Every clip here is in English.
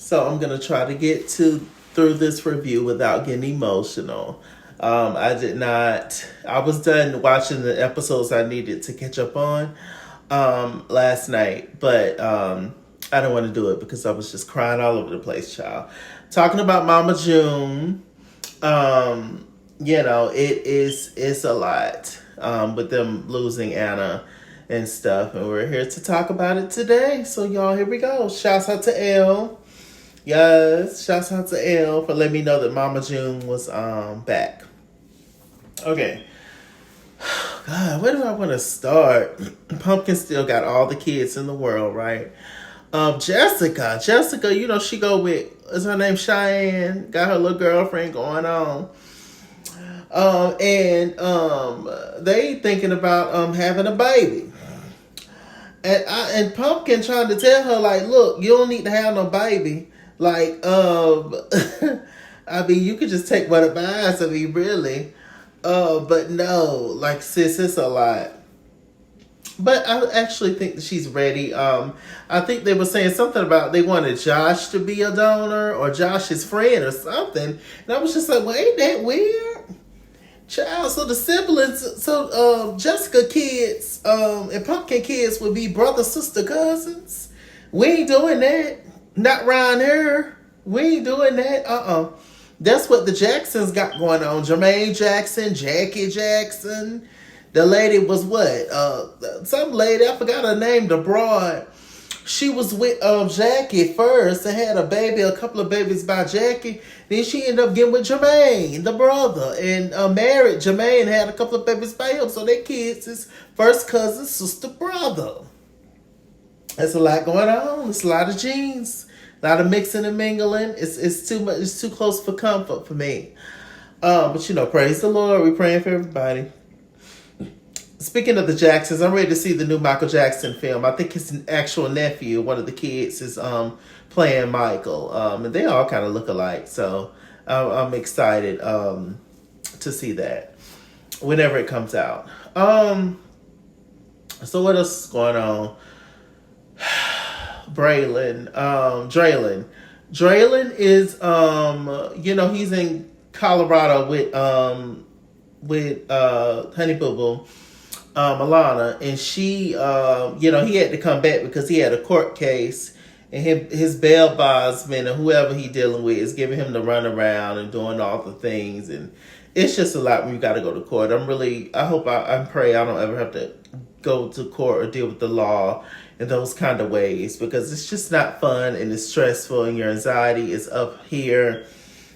So I'm gonna try to get through this review without getting emotional. I did not. I was done watching the episodes I needed to catch up on last night, but I don't want to do it because I was just crying all over the place, child. Talking about Mama June, it's a lot with them losing Anna and stuff, and we're here to talk about it today. So y'all, here we go. Shouts out to Elle. Yes, shouts out to Elle for letting me know that Mama June was back. Okay. God, where do I want to start? Pumpkin still got all the kids in the world, right? Jessica, she go with, is her name Cheyenne? Got her little girlfriend going on. They thinking about having a baby. And Pumpkin trying to tell her, like, look, you don't need to have no baby. Like, I mean, you could just take what it buys of you, really. But no, like, sis, it's a lot. But I actually think that she's ready. I think they were saying something about they wanted Josh to be a donor or Josh's friend or something. And I was just like, well, ain't that weird? Child, so the siblings, Jessica kids and Pumpkin kids would be brother, sister, cousins. We ain't doing that. Not around here. We ain't doing that. That's what the Jacksons got going on. Jermaine Jackson, Jackie Jackson. The lady was what? Some lady, I forgot her name, the broad. She was with Jackie first and had a couple of babies by Jackie. Then she ended up getting with Jermaine, the brother, and married Jermaine, had a couple of babies by him. So their kids is first cousin, sister, brother. There's a lot going on. It's a lot of genes, a lot of mixing and mingling. It's too much. It's too close for comfort for me. But praise the Lord. We're praying for everybody. Speaking of the Jacksons, I'm ready to see the new Michael Jackson film. I think his actual nephew, one of the kids, is playing Michael. And they all kind of look alike. So I'm excited to see that whenever it comes out. So what else is going on? Draylon is he's in Colorado with Honey Boo Boo. Alana, and she, he had to come back because he had a court case, and his bail bondsman or whoever he dealing with is giving him the runaround and doing all the things, and it's just a lot when you got to go to court. I pray I don't ever have to go to court or deal with the law in those kind of ways, because it's just not fun and it's stressful and your anxiety is up here,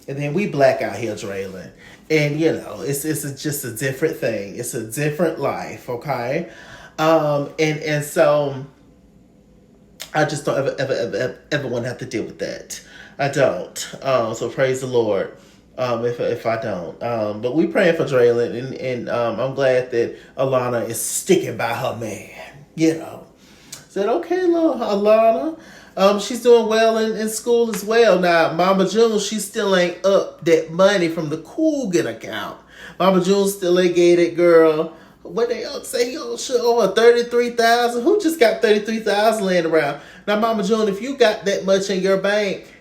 and then we black out here, Draylon. And, it's just a different thing. It's a different life, okay? And so I just don't ever want to have to deal with that. I don't. So praise the Lord if I don't. But we praying for Draylon, and I'm glad that Alana is sticking by her man, Said, okay, little Alana. She's doing well in school as well. Now, Mama June, she still ain't up that money from the Coogan account. Mama June still ain't gave that girl, what they say, he should owe her $33,000. Who just got $33,000 laying around? Now, Mama June, if you got that much in your bank,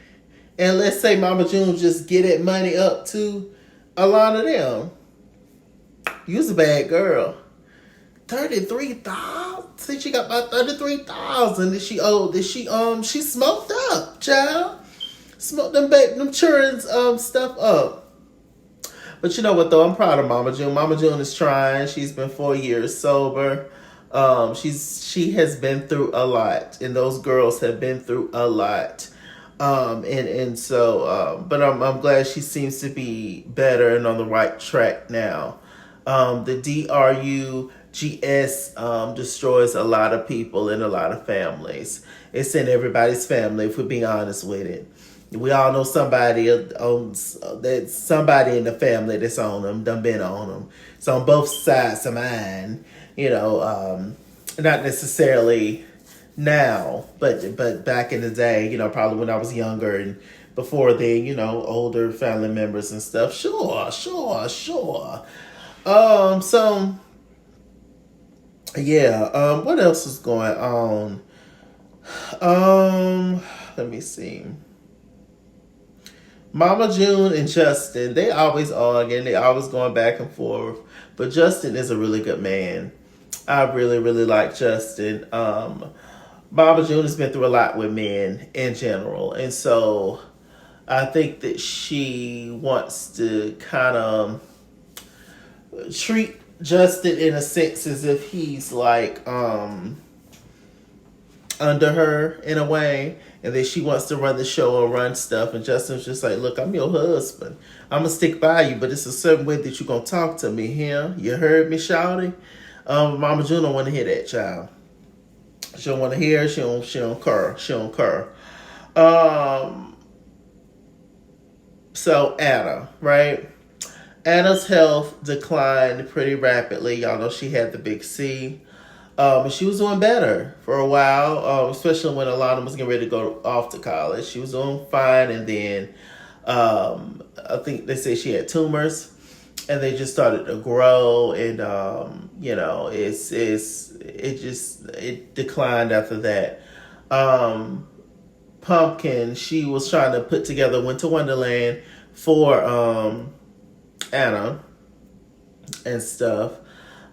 and let's say Mama June just get that money up to a lot of them, you's a bad girl. 33,000. See, she got about 33,000 that she owed. That she smoked up, child. Smoked them children's stuff up. But you know what though? I'm proud of Mama June. Mama June is trying. She's been 4 years sober. She has been through a lot, and those girls have been through a lot. But I'm glad she seems to be better and on the right track now. The DRUGS destroys a lot of people and a lot of families. It's in everybody's family, if we're being honest with it. We all know somebody owns that, somebody in the family that's on them, done been on them. It's on both sides of mine, not necessarily now, but back in the day, probably when I was younger and before then, older family members and stuff. Sure. What else is going on? Let me see. Mama June and Justin, they always arguing. They always going back and forth. But Justin is a really good man. I really, really like Justin. Mama June has been through a lot with men in general. And so I think that she wants to kind of treat Justin in a sense as if he's like under her in a way, and then she wants to run the show or run stuff, and Justin's just like, look, I'm your husband. I'm gonna stick by you, but it's a certain way that you're gonna talk to me here. You heard me, shouting. Mama June don't want to hear that, child. She don't want to hear. She don't care. She don't care. So Anna, right? Anna's health declined pretty rapidly. Y'all know she had the big C. And she was doing better for a while, especially when Alana was getting ready to go off to college. She was doing fine, and then I think they say she had tumors, and they just started to grow, and it declined after that. Pumpkin, she was trying to put together Winter Wonderland for Anna and stuff,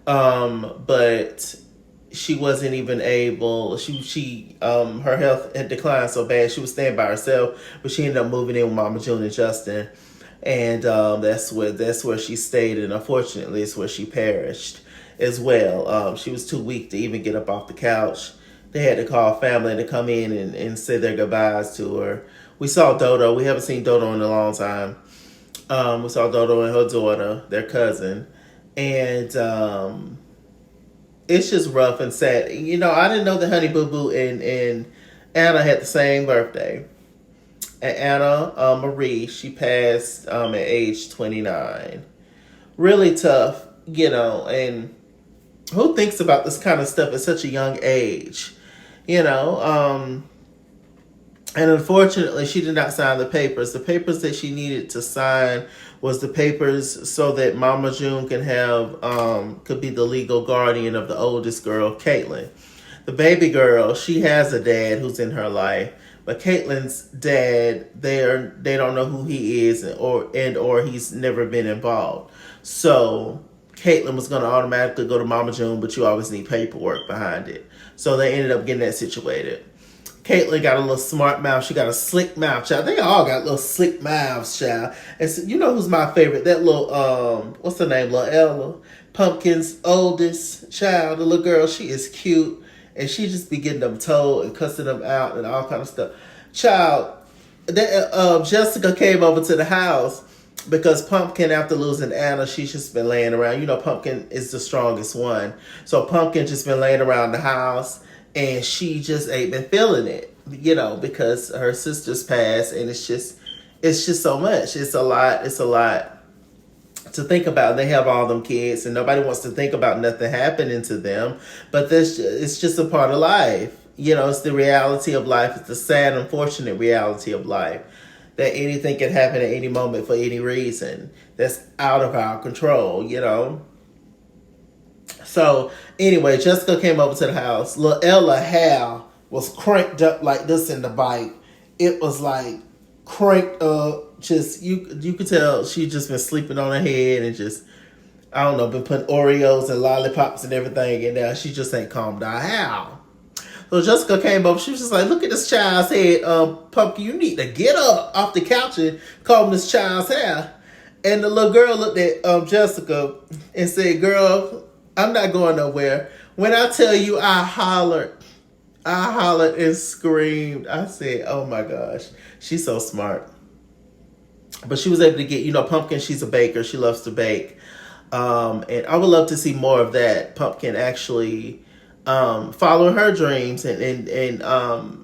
but she wasn't even able. Her health had declined so bad she was staying by herself, but she ended up moving in with Mama June and Justin, and that's where she stayed, and unfortunately it's where she perished as well. She was too weak to even get up off the couch. They had to call family to come in and say their goodbyes to her. We saw Dodo. We haven't seen Dodo in a long time. We saw Dodo and her daughter, their cousin, and it's just rough and sad. You know, I didn't know that Honey Boo Boo and Anna had the same birthday. And Anna Marie, she passed at age 29. Really tough, and who thinks about this kind of stuff at such a young age? And unfortunately, she did not sign the papers. The papers that she needed to sign was the papers so that Mama June could be the legal guardian of the oldest girl, Caitlin. The baby girl, she has a dad who's in her life, but Caitlin's dad, they don't know who he is, or he's never been involved. So Caitlin was going to automatically go to Mama June, but you always need paperwork behind it. So they ended up getting that situated. Caitlin got a little smart mouth. She got a slick mouth, child. They all got little slick mouths, child. And so, you know who's my favorite? That little, what's her name? Little Ella. Pumpkin's oldest child, the little girl. She is cute. And she just be getting them told and cussing them out and all kind of stuff. Child, Jessica came over to the house because Pumpkin, after losing Anna, she's just been laying around. You know, Pumpkin is the strongest one. So Pumpkin just been laying around the house. And she just ain't been feeling it, because her sister's passed, and it's just so much. It's a lot to think about. They have all them kids, and nobody wants to think about nothing happening to them. But it's just a part of life. It's the reality of life. It's the sad, unfortunate reality of life that anything can happen at any moment for any reason that's out of our control. So anyway, Jessica came over to the house. Little Ella hair was cranked up like this in the bike. It was like cranked up. Just you could tell she just been sleeping on her head and just, I don't know, been putting Oreos and lollipops and everything in there. She just ain't calmed down. How? So Jessica came over. She was just like, look at this child's head. Pumpkin, you need to get up off the couch and comb this child's hair. And the little girl looked at Jessica and said, girl, I'm not going nowhere. When I tell you I hollered and screamed. I said, oh my gosh, she's so smart. But she was able to get, Pumpkin, she's a baker. She loves to bake. And I would love to see more of that. Pumpkin actually following her dreams and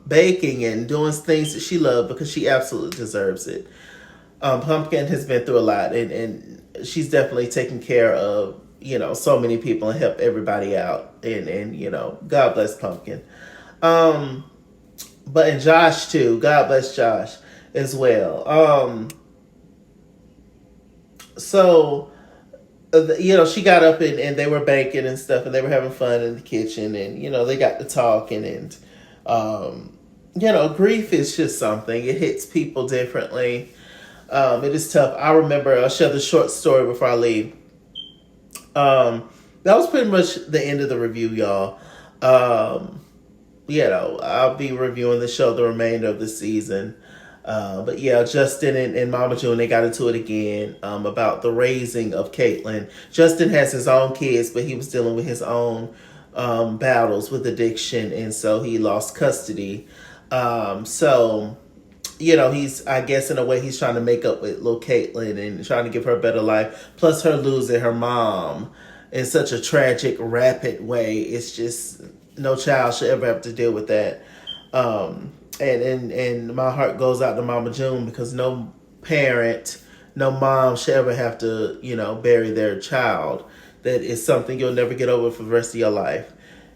baking and doing things that she loves because she absolutely deserves it. Pumpkin has been through a lot, and she's definitely taken care of so many people and help everybody out. And God bless Pumpkin. But and Josh too. God bless Josh as well. So, she got up and they were baking and stuff, and they were having fun in the kitchen, and, they got to talking, and, grief is just something. It hits people differently. It is tough. I remember, I'll share the short story before I leave. That was pretty much the end of the review, y'all. I'll be reviewing the show the remainder of the season. But yeah, Justin and Mama June, they got into it again about the raising of Caitlyn. Justin has his own kids, but he was dealing with his own battles with addiction, and so he lost custody. He's, I guess, in a way, he's trying to make up with little Caitlyn and trying to give her a better life. Plus, her losing her mom in such a tragic, rapid way. It's just, no child should ever have to deal with that. And my heart goes out to Mama June, because no parent, no mom should ever have to, bury their child. That is something you'll never get over for the rest of your life.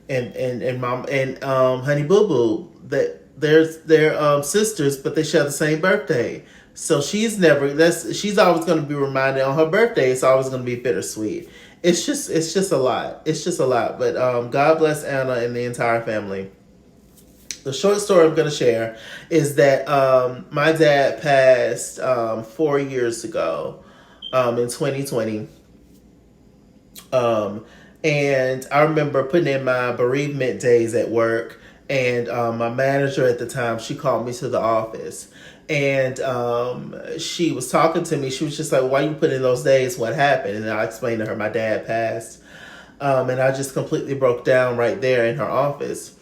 And mom and Honey Boo Boo, that they're sisters, but they share the same birthday. So she's always going to be reminded on her birthday. It's always going to be bittersweet. It's just a lot. It's just a lot. But God bless Anna and the entire family. The short story I'm going to share is that my dad passed 4 years ago in 2020. And I remember putting in my bereavement days at work, and my manager at the time, she called me to the office, and she was talking to me. She was just like, "Why you put in those days? What happened?" And I explained to her my dad passed, and I just completely broke down right there in her office.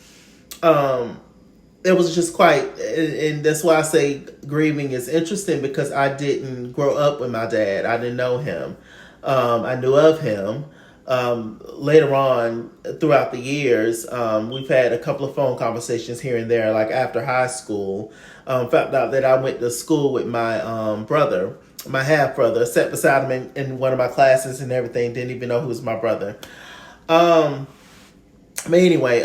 It was just quite, and that's why I say grieving is interesting, because I didn't grow up with my dad. I didn't know him. I knew of him. Later on, throughout the years, we've had a couple of phone conversations here and there, like after high school. Found out that I went to school with my brother, my half brother, sat beside him in one of my classes and everything. Didn't even know who was my brother. But anyway,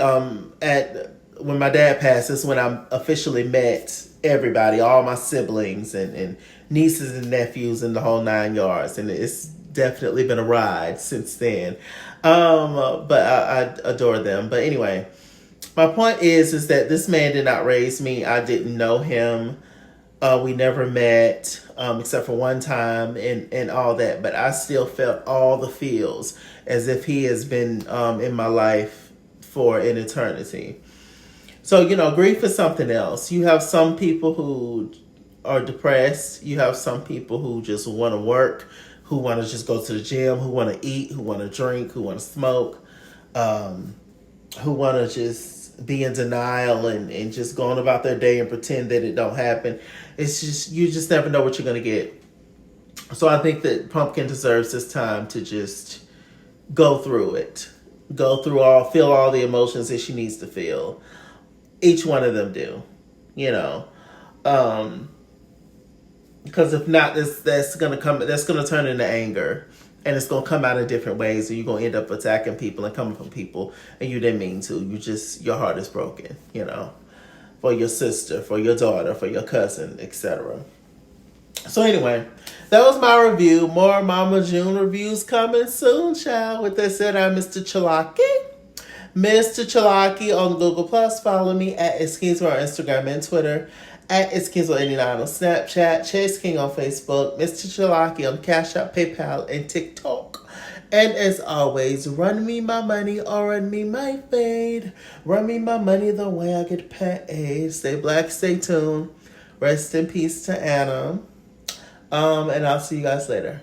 when my dad passed, is when I officially met everybody, all my siblings and nieces and nephews and the whole 9 yards. And it's definitely been a ride since then. But I adore them. But anyway, my point is that this man did not raise me. I didn't know him. We never met, except for one time and all that. But I still felt all the feels as if he has been in my life for an eternity. So, grief is something else. You have some people who are depressed. You have some people who just want to work, who want to just go to the gym, who want to eat, who want to drink, who want to smoke, who want to just be in denial and just going about their day and pretend that it don't happen. It's just, you just never know what you're going to get. So I think that Pumpkin deserves this time to just go through it. Feel all the emotions that she needs to feel. Each one of them do, because if not, that's gonna turn into anger, and it's gonna come out in different ways, and you're gonna end up attacking people and coming from people, and you didn't mean to. Your heart is broken, for your sister, for your daughter, for your cousin, etc. So anyway, that was my review. More Mama June reviews coming soon, child. With that said, I'm Mr. Chalaki. Mr. Chalaki on Google Plus. Follow me at Iskinsmo on Instagram and Twitter. At Iskinsmo89 on Snapchat. Chase King on Facebook. Mr. Chalaki on Cash App, PayPal, and TikTok. And as always, run me my money or run me my fade. Run me my money the way I get paid. Stay black, stay tuned. Rest in peace to Anna. And I'll see you guys later.